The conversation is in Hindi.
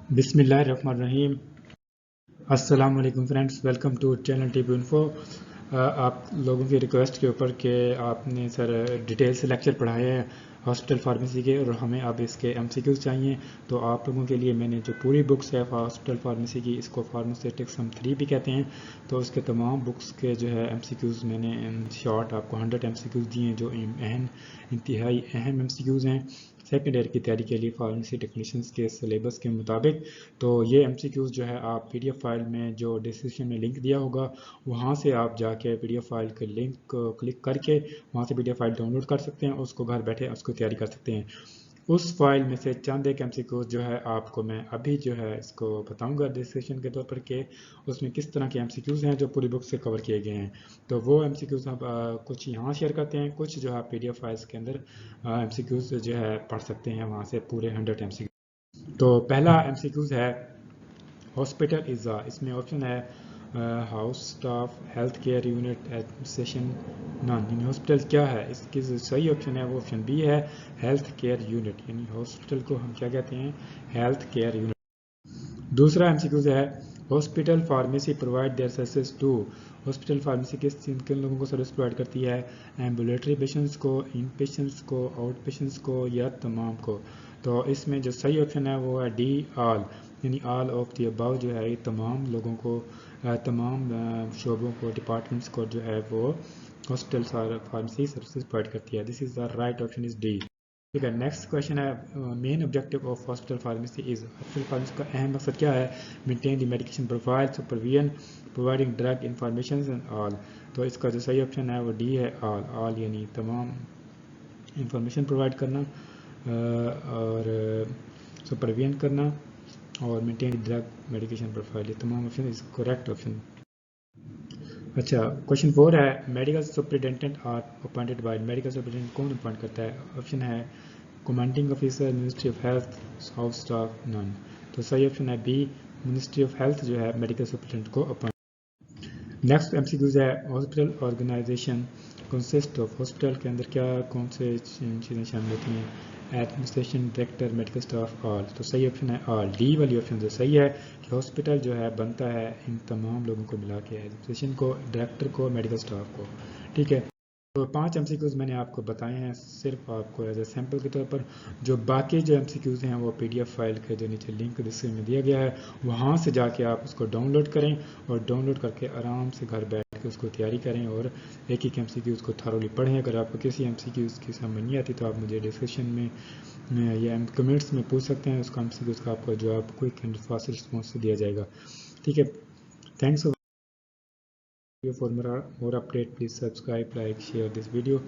बिस्मिल्लाहिर्रहमानिर्रहीम। अस्सलाम वालेकुम friends, welcome to channel tip info. आप लोगों की रिक्वेस्ट के ऊपर कि आपने सर डिटेल से लेक्चर पढ़ाए हैं हॉस्पिटल फार्मेसी के और हमें अब इसके MCQs चाहिए। तो आप लोगों के लिए मैंने जो पूरी बुक्स है हॉस्पिटल फार्मेसी की, इसको फार्मास्यूटिक्स हम 3 भी कहते हैं, तो उसके तमाम बुक्स के जो है MCQs मैंने शॉर्ट आपको 100 MCQs दिए हैं जो इंतहाई अहम MCQs हैं सेकेंड ईयर की तैयारी के लिए फार्मेसी टेक्नीशियंस के सिलेबस के मुताबिक। तो ये MCQs जो है आप PDF फाइल में जो डिस्क्रिप्शन में लिंक दिया होगा वहाँ से आप जाके PDF फाइल के लिंक को क्लिक करके वहाँ से PDF फाइल डाउनलोड कर सकते हैं, उसको घर बैठे उसको तैयारी कर सकते हैं। उस फाइल में से चंद एक MCQs जो है आपको मैं अभी जो है इसको बताऊंगा डिस्कशन के तौर पर कि उसमें किस तरह के MCQs हैं जो पूरी बुक से कवर किए गए हैं। तो वो MCQs हम कुछ यहाँ शेयर करते हैं, कुछ जो है PDF फाइल्स के अंदर MCQs जो है पढ़ सकते हैं वहाँ से पूरे 100 MCQs। तो पहला MCQs है हॉस्पिटल इज़ इसमें ऑप्शन है house staff health care unit administration none. यानी हॉस्पिटल क्या है, इसकी जो सही ऑप्शन है वो ऑप्शन बी है हेल्थ केयर यूनिट। यानी हॉस्पिटल को हम क्या कहते हैं, हेल्थ केयर यूनिट। दूसरा MCQ है hospital pharmacy provide their services to. Hospital pharmacy किन लोगों को सर्विस प्रोवाइड करती है, एम्बुलेटरी पेशेंट्स को, इन पेशेंट्स को, आउट पेशेंट्स को या तमाम को। तो इसमें जो सही ऑप्शन है वो है डी ऑल। यानी ऑल ऑफ द अबव जो है ये तमाम लोगों को तमाम शोबों को डिपार्टमेंट्स को जो है वो हॉस्पिटल फार्मेसी सर्विसेज प्रोवाइड करती है। This is the right option is D. ठीक है, नेक्स्ट क्वेश्चन है main objective of hospital pharmacy is. Hospital pharmacy का अहम मकसद क्या है, maintain the medication profile, supervision, providing drug information and all. तो इसका जो सही ऑप्शन है वो डी है ऑल। ऑल यानी तमाम इंफॉर्मेशन प्रोवाइड करना और सुपरविजन करना और मेंटेन ड्रग मेडिकेशन प्रोफाइल, ये तमाम ऑप्शन इज करेक्ट ऑप्शन। अच्छा, क्वेश्चन 4 है medical superintendent are appointed by. Medical superintendent कौन अपॉइंट करता है, ऑप्शन है commanding officer, ministry of health, house staff, none. तो सही ऑप्शन है बी, मिनिस्ट्री ऑफ हेल्थ जो है मेडिकल सुपरिटेंडेंट को अपॉइंट। नेक्स्ट MCQs है hospital organization consist of. Hospital के अंदर क्या कौन से चीज़ें शामिल होती हैं, administration, director, medical staff, all. तो सही ऑप्शन है ऑल। डी वाली ऑप्शन जो सही है कि हॉस्पिटल जो है बनता है इन तमाम लोगों को मिला के, एडमिनिस्ट्रेशन को, डायरेक्टर को, मेडिकल स्टाफ को। ठीक है, तो 5 MCQs मैंने आपको बताए हैं सिर्फ आपको एज ए सैम्पल के तौर पर। जो बाकी जो MCQs हैं वो PDF फाइल के जो नीचे लिंक डिस्क्रिप्शन में दिया गया है वहाँ से जाके आप उसको डाउनलोड करें और डाउनलोड करके आराम से घर बैठ के उसको तैयारी करें और एक एक MCQs को थॉरोली पढ़ें। अगर आपको किसी MCQs की समझ नहीं आती तो आप मुझे डिस्क्रिप्शन में या कमेंट्स में पूछ सकते हैं, उसका MCQs का आपको जवाब क्विक एंड फास्ट रिस्पॉन्स से दिया जाएगा। ठीक है, thanks for more update. Please subscribe, like, share this video.